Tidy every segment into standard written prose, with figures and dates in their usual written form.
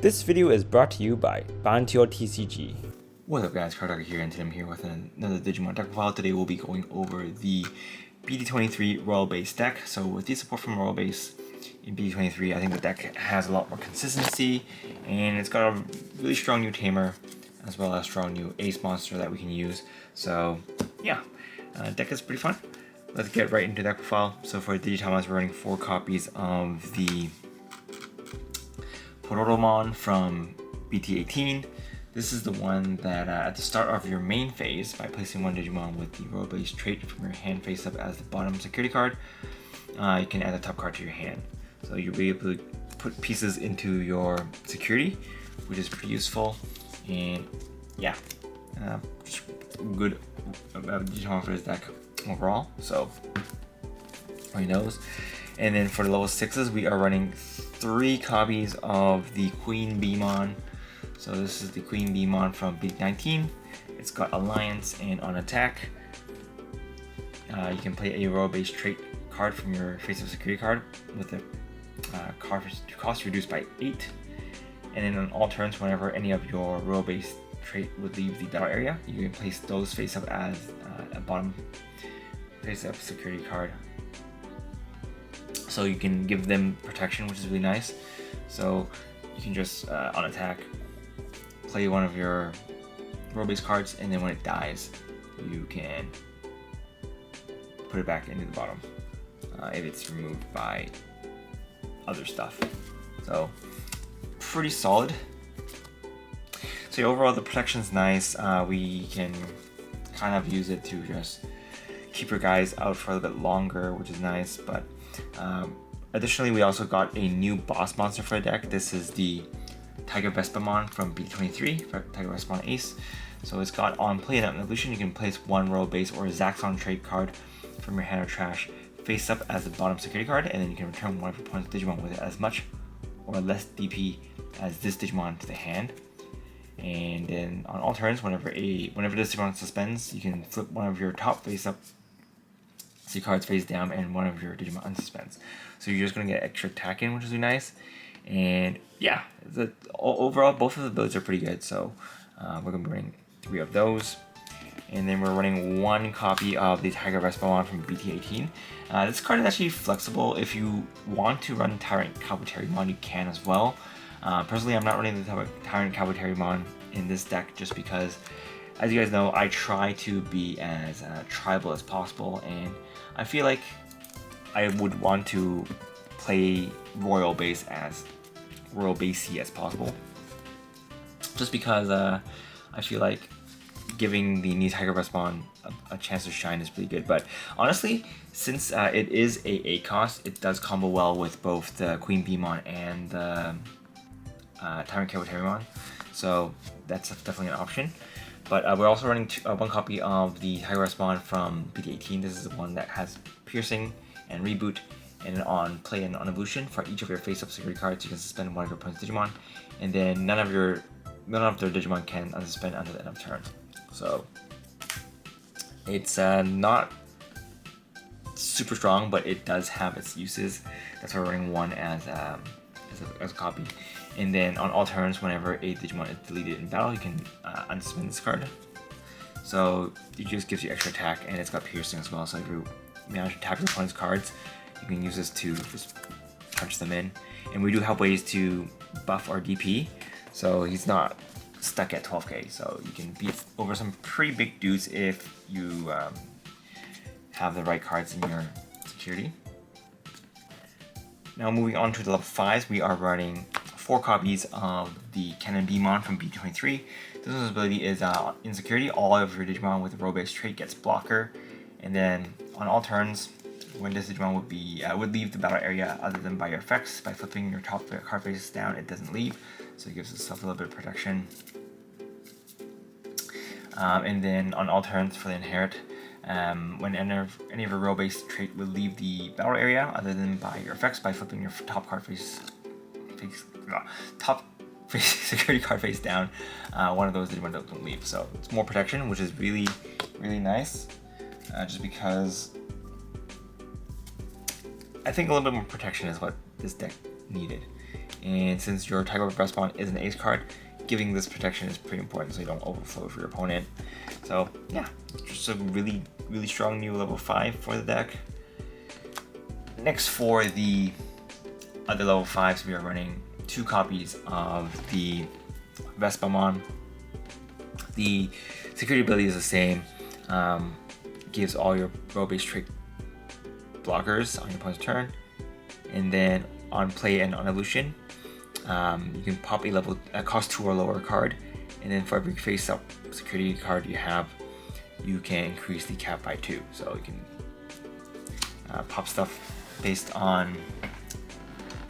This video is brought to you by TCG. What's up guys, Cardogger here, and today I'm here with another Digimon deck profile. Today we'll be going over the BT23 Royal Base deck. So with the support from Royal Base in BT23, I think the deck has a lot more consistency, and it's got a really strong new Tamer, as well as a strong new Ace monster that we can use. So yeah, deck is pretty fun. Let's get right into deck profile. So for Digimon, we're running 4 copies of the Digimon from BT18. This is the one that at the start of your main phase, by placing one Digimon with the Royal Base trait from your hand face up as the bottom security card, you can add the top card to your hand. So you'll be able to put pieces into your security, which is pretty useful. And yeah, just good Digimon for this deck overall. So who knows? And then for the level 6s, we are running 3 copies of the Queen Beemon. So this is the Queen Beemon from BT19. It's got Alliance and on attack. You can play a Royal Base trait card from your face-up security card with the cost reduced by 8. And then on all turns, whenever any of your Royal Base trait would leave the battle area, you can place those face-up as a bottom face-up security card. So you can give them protection, which is really nice. So you can just on attack play one of your Royal Base cards, and then when it dies, you can put it back into the bottom if it's removed by other stuff. So pretty solid. So overall, the protection's nice. We can kind of use it to just keep your guys out for a little bit longer, which is nice. But additionally, we also got a new boss monster for the deck. This is the TigerVespamon from BT23, TigerVespamon Ace. So it's got on play and on evolution, you can place one Royal Base or Zaxxon trait card from your hand or trash face up as the bottom security card, and then you can return one of your opponent's Digimon with as much or less DP as this Digimon to the hand. And then on all turns, whenever this Digimon suspends, you can flip one of your top face up cards face down and one of your Digimon unsuspends. So you're just going to get extra attack in, which is really nice. And yeah, overall both of the builds are pretty good. So we're going to be running 3 of those. And then we're running 1 copy of the TigerVespamon from BT18. This card is actually flexible. If you want to run Tyrant Cabuterimon, you can as well. Personally, I'm not running the Tyrant Cabuterimon in this deck just because, as you guys know, I try to be as tribal as possible, and I feel like I would want to play Royal Base as Royal Basey as possible. Just because I feel like giving the new TigerVespamon a chance to shine is pretty good. But honestly, since it is a cost, it does combo well with both the Queen Beemon and the Tyrant Cabuterimon. So that's definitely an option. But we're also running 1 copy of the TigerVespamon from BT18. This is the one that has Piercing and Reboot, and on play and on evolution, for each of your face-up security cards, you can suspend one of your opponent's Digimon, and then none of their Digimon can unsuspend until the end of turn. So it's not super strong, but it does have its uses. That's why we're running 1 as a copy. And then on all turns, whenever a Digimon is deleted in battle, you can unsuspend this card. So it just gives you extra attack, and it's got Piercing as well. So if you manage to tap your opponent's cards, you can use this to just punch them in. And we do have ways to buff our DP, so he's not stuck at 12k. So you can beat over some pretty big dudes if you have the right cards in your security. Now moving on to the level 5s, we are running 4 copies of the Cannon Beemon from BT23. This one's ability is in security, all of your Digimon with the Royal Base trait gets blocker, and then on all turns, when this Digimon would leave the battle area other than by your effects, by flipping your top card faces down, it doesn't leave, so it gives itself a little bit of protection. And then on all turns for the Inherit, when any of your Royal Base trait would leave the battle area other than by your effects, by flipping your top security card face down, one of those Digimon don't leave. So it's more protection, which is really, really nice. Just because I think a little bit more protection is what this deck needed. And since your TigerVespamon is an ace card, giving this protection is pretty important so you don't overflow for your opponent. So yeah, just a really strong new level 5 for the deck. Next, for the other level 5s, we are running 2 copies of the Vespamon. The security ability is the same. Gives all your row-based trait blockers on your opponent's turn, and then on play and on evolution, you can pop a cost 2 or lower card, and then for every face-up security card you have, you can increase the cap by 2. So you can pop stuff based on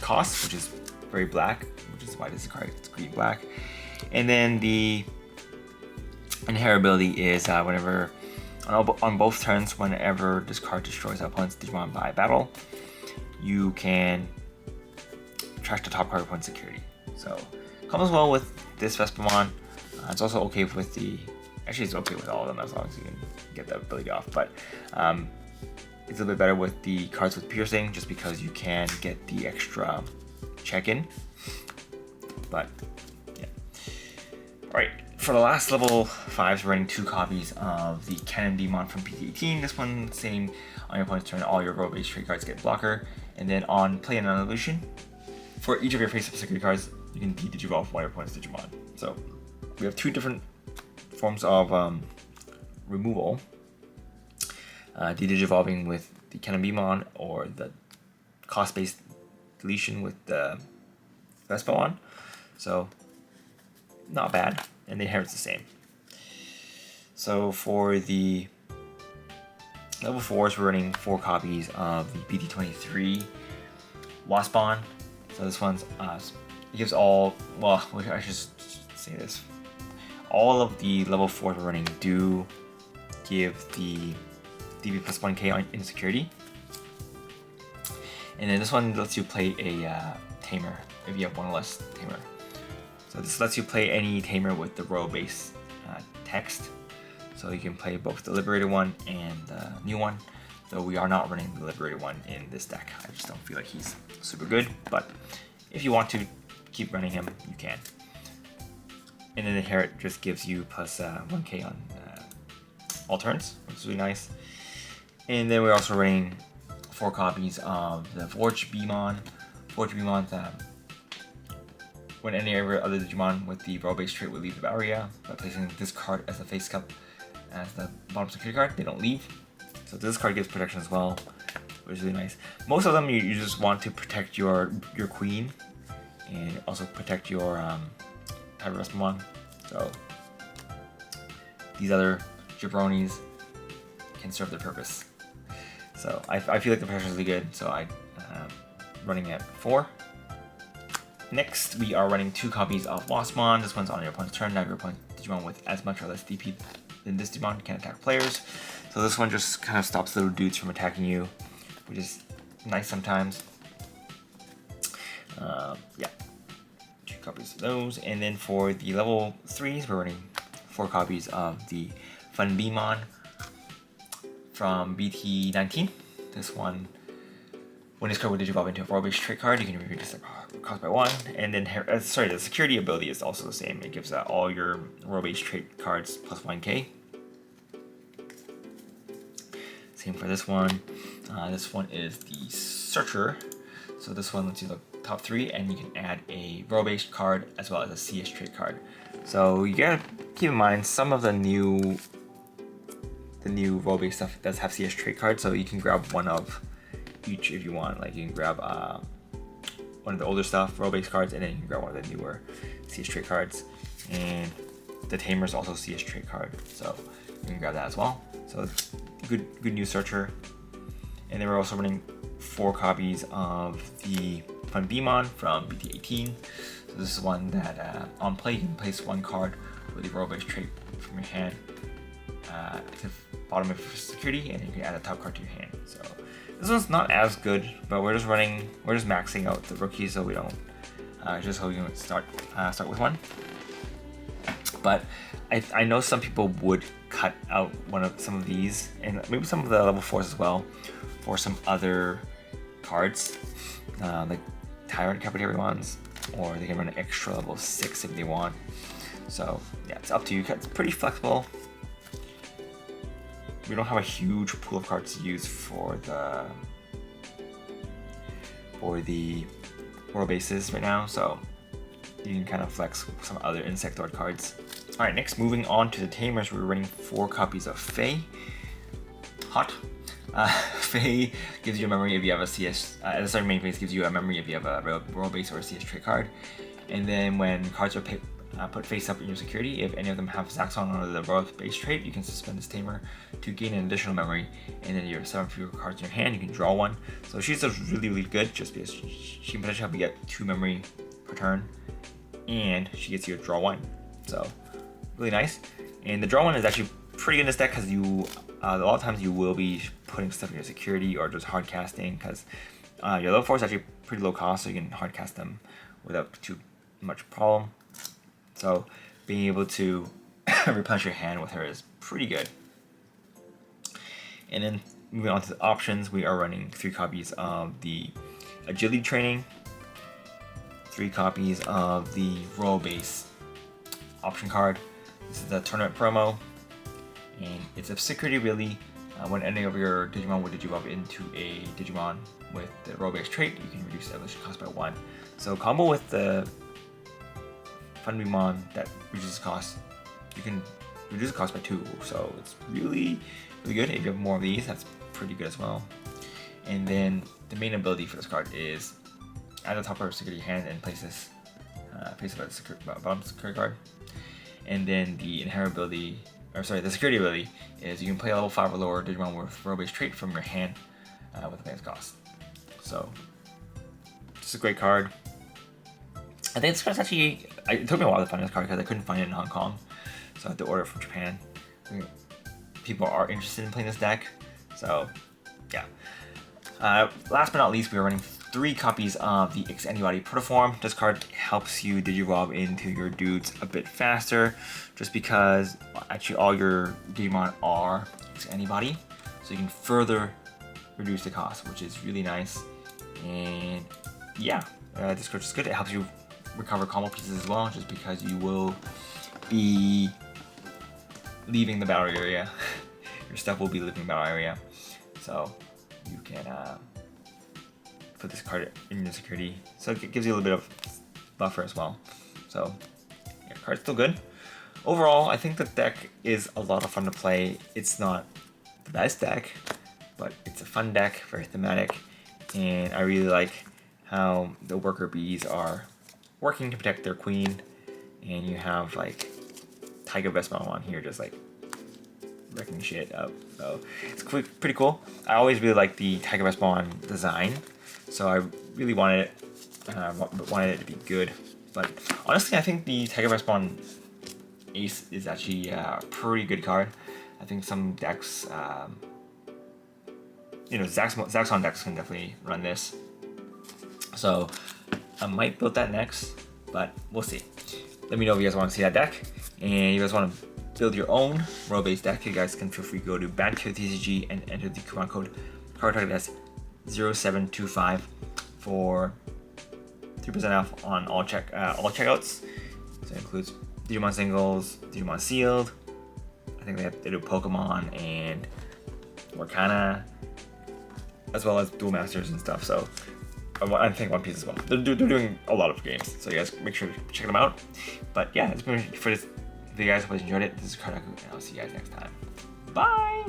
cost, which is very black, which is why this card is green black. And then the inheritability is whenever on both turns, whenever this card destroys an opponent's Digimon by battle, you can trash the top card of opponent's security. So comes well with this Vespamon. It's also okay with the, actually it's okay with all of them as long as you can get the ability off, but it's a little bit better with the cards with piercing just because you can get the extra check-in. But yeah. Alright, for the last level 5s, we're running 2 copies of the Digimon from BT23. This one, same, on your opponent's turn, all your row-based trait cards get blocker. And then on play and on evolution, for each of your face-up security cards, you can de-digivolve one of your opponent's Digimon. So we have 2 different forms of removal. De-digivolving with the Digimon, or the cost-based deletion with the Vespamon. So not bad, and the inherit's the same. So for the level 4s, we're running 4 copies of the BT23 Waspon. So this one's it gives all, well, I should say this. All of the level 4s we're running do give the DB plus 1k in security. And then this one lets you play a Tamer if you have 1 or less Tamer. So this lets you play any Tamer with the row-based text. So you can play both the Liberated one and the new one. Though we are not running the Liberated one in this deck. I just don't feel like he's super good. But if you want to keep running him, you can. And then the Inherit just gives you plus 1k on all turns, which is really nice. And then we're also running 4 copies of the TigerVespamon. TigerVespamon, when any other Digimon with the row-based trait would leave the battle area, by placing this card as the face cup as the bottom security card, they don't leave. So this card gives protection as well, which is really nice. Most of them you just want to protect your queen, and also protect your TigerVespamon. So these other jabronis can serve their purpose. So I feel like the protection is really good, so I'm running at 4. Next, we are running 2 copies of Waspon. This one's on your opponent's turn. Now your opponent's Digimon with as much or less DP than this Digimon can attack players. So this one just kind of stops little dudes from attacking you, which is nice sometimes. Yeah, 2 copies of those. And then for the level 3s, we're running 4 copies of the Funbemon from BT23. This one, when this card would digivolve into a row-based trait card, you can reduce the cost by 1. And then, the security ability is also the same. It gives all your row-based trait cards plus 1k. Same for this one. This one is the Searcher. So this one lets you look top 3, and you can add a row-based card as well as a CS trait card. So you gotta keep in mind some of the new row-based stuff does have CS trait cards, so you can grab one of each if you want. Like you can grab one of the older stuff, row-based cards, and then you can grab one of the newer CS trait cards. And the Tamer is also CS trait card, so you can grab that as well. So it's good new Searcher. And then we're also running 4 copies of the Funbemon from BT18. So this is one that on play you can place 1 card with the row-based trait from your hand to the bottom of your security, and you can add a top card to your hand. So this one's not as good, but we're just maxing out the rookies so we don't just so we can start with 1. But I know some people would cut out some of these, and maybe some of the level 4s as well, for some other cards. Like Tyrant Cafeteria ones, or they can run an extra level 6 if they want. So yeah, it's up to you. It's pretty flexible. We don't have a huge pool of cards to use for the world bases right now, so you can kind of flex some other Insectoid cards. Alright, next moving on to the Tamers, we're running 4 copies of Fae. Hot. Fae gives you a memory if you have a CS, at the start of main phase gives you a memory if you have a world base or a CS trait card. And then when cards are put face up in your security, if any of them have Zaxxon or the world base trait, you can suspend this Tamer to gain an additional memory. And then you have 7 fewer cards in your hand, you can draw 1. So she's just really good, just because she can potentially help you get 2 memory per turn, and she gets you to draw 1. So really nice. And the draw 1 is actually pretty good in this deck because you a lot of times you will be putting stuff in your security or just hard casting, because your level 4 is actually pretty low cost, so you can hard cast them without too much problem. So being able to replenish your hand with her is pretty good. And then moving on to the options, we are running 3 copies of the agility training, 3 copies of the roll base option card. This is the tournament promo, and it's a security ability. When any of your Digimon would Digivolve into a Digimon with the roll base trait, you can reduce the evolution cost by 1. So combo with the Fundimon that reduces cost, you can reduce the cost by 2. So it's really good. If you have more of these, that's pretty good as well. And then the main ability for this card is at the top of your security hand and place this face of the bottom security card. And then the inherent ability, or sorry, the security ability is you can play a level 5 or lower Digimon with roll base trait from your hand with the base cost. So just a great card. I think this card's actually, it took me a while to find this card because I couldn't find it in Hong Kong, so I had to order it from Japan. People are interested in playing this deck, so yeah. Last but not least, we are running 3 copies of the X Antibody Protoform. This card helps you Digivolve into your dudes a bit faster, just because actually all your Digimon are X Antibody, so you can further reduce the cost, which is really nice. And yeah, this card is good. It helps you recover combo pieces as well, just because you will be leaving the battle area. Your stuff will be leaving the battle area, so you can put this card in your security, so it gives you a little bit of buffer as well. So yeah, card's still good. Overall, I think the deck is a lot of fun to play. It's not the best deck, but it's a fun deck, very thematic, and I really like how the worker bees are working to protect their queen, and you have like TigerVespamon on here just like wrecking shit up. So it's pretty cool. I always really like the TigerVespamon design, so I really wanted it to be good. But honestly, I think the TigerVespamon Ace is actually a pretty good card. I think some decks, Zaxxon decks can definitely run this. So I might build that next, but we'll see. Let me know if you guys want to see that deck, and you guys want to build your own row-based deck. You guys can feel free to go to BT23 and enter the coupon code CardTarget 0725 for 3% off on all checkouts. So it includes Digimon singles, Digimon sealed. I think they do Pokemon and Morgana, as well as Duel Masters and stuff. So I think One Piece as well. They're doing a lot of games, so you guys make sure to check them out. But yeah, that's been it for this video, guys. Hope you guys enjoyed it. This is Kartaku, and I'll see you guys next time. Bye!